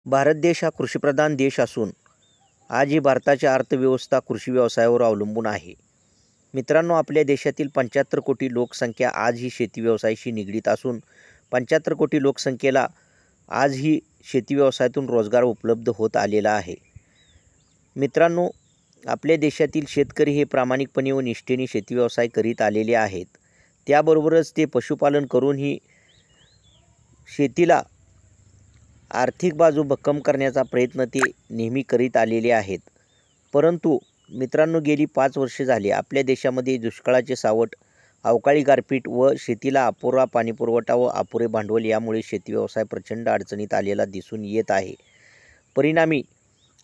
भारत देश हा कृषीप्रधान देश असून आज ही भारताची अर्थव्यवस्था कृषी व्यवसायावर अवलंबून आहे. मित्रांनो, आपल्या देशातील 75 कोटी लोकसंख्या आज ही शेती व्यवसायाशी निगडीत असून 75 कोटी लोकसंख्येला आज ही शेती व्यवसायातून रोजगार उपलब्ध होत आलेला आहे. मित्रांनो, आपल्या देशातील शेतकरी हे प्रामाणिकपणे व निष्ठेने शेती व्यवसाय करीत आलेले आहेत. त्याबरोबरच ते पशुपालन करूनही शेतीला आर्थिक बाजू भक्कम करण्याचा प्रयत्न ते नेहमी करीत आलेले आहेत. परंतु मित्रांनो, गेली 5 वर्षे झाली आपल्या देशामध्ये दुष्काळाचे सावट, अवकाळी गारपीट व शेतीला अपुरा पाणीपुरवठा व अपुरे भांडवल यामुळे शेती व्यवसाय प्रचंड अडचणीत आलेला दिसून येत आहे. परिणामी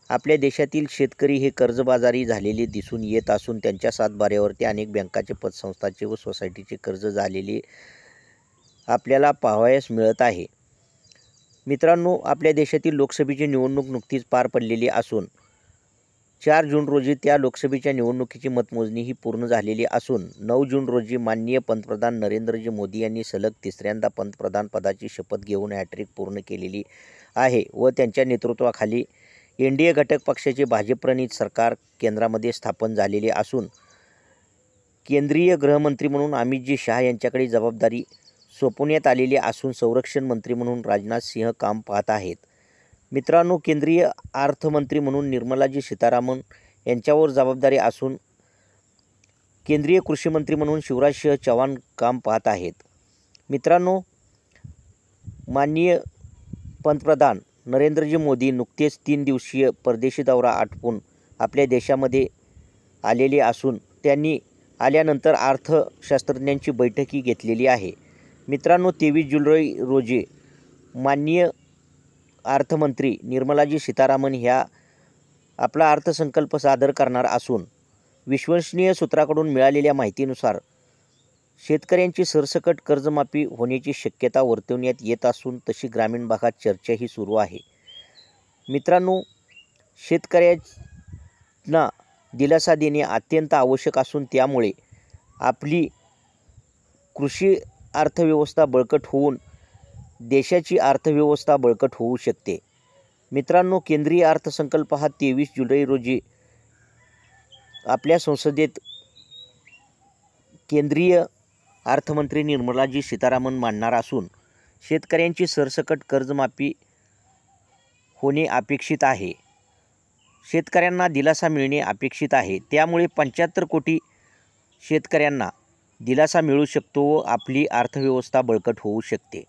आपल्या देशातील शेतकरी हे कर्जबाजारी झालेले दिसून येत असून त्यांच्या सातबाऱ्यावरती अनेक बँकाचे, पतसंस्थांचे व सोसायटीचे कर्ज झालेले आपल्याला पाहावयास मिळत आहे. मित्रांनो, आपल्या देशातील लोकसभेची निवडणूक नुकतीच पार पडलेली असून 4 जून रोजी त्या लोकसभेच्या निवडणुकीची मतमोजणी ही पूर्ण झालेली असून 9 जून रोजी माननीय पंतप्रधान नरेंद्रजी मोदी यांनी सलग तिसऱ्यांदा पंतप्रधान पदाची शपथ घेऊन हॅट्रिक पूर्ण केलेली आहे व त्यांच्या नेतृत्वाखाली एनडीए घटक पक्षाचे भाजपप्रणीत सरकार केंद्रामध्ये स्थापन झालेले असून केंद्रीय गृहमंत्री म्हणून अमितजी शहा यांच्याकडे जबाबदारी सोपवण्यात आलेली असून संरक्षण मंत्री म्हणून राजनाथ सिंह काम पाहत आहेत. मित्रांनो, केंद्रीय अर्थमंत्री म्हणून निर्मलाजी सीतारामन यांच्यावर जबाबदारी असून केंद्रीय कृषी मंत्री म्हणून शिवराज सिंह चौहान काम पाहत आहेत. मित्रांनो, माननीय पंतप्रधान नरेंद्रजी मोदी नुकतेच 3 दिवसीय परदेशी दौरा आटोपून आपल्या देशामध्ये आलेले असून त्यांनी आल्यानंतर अर्थशास्त्रज्ञांची बैठकही घेतलेली आहे. मित्रांनो, 23 जुलै रोजी माननीय अर्थमंत्री निर्मलाजी सीतारामन ह्या आपला अर्थसंकल्प सादर करणार असून विश्वसनीय सूत्राकडून मिळालेल्या माहितीनुसार शेतकऱ्यांची सरसकट कर्जमाफी होण्याची शक्यता वर्तवण्यात येत असून तशी ग्रामीण भागात चर्चाही सुरू आहे. मित्रांनो, शेतकऱ्यांना दिलासा देणे अत्यंत आवश्यक असून त्यामुळे आपली कृषी अर्थव्यवस्था बळकट होऊन देशाची अर्थव्यवस्था बळकट होऊ शकते. मित्रांनो, केंद्रीय अर्थसंकल्प हा 23 जुलै रोजी आपल्या संसदेत केंद्रीय अर्थमंत्री निर्मलाजी सीतारामन मांडणार असून शेतकऱ्यांची सरसकट कर्जमाफी होणे अपेक्षित आहे. शेतकऱ्यांना दिलासा मिळणे अपेक्षित आहे. त्यामुळे 75 कोटी शेतकऱ्यांना दिलासा मिळू शकतो व आपली अर्थव्यवस्था बळकट होऊ शकते.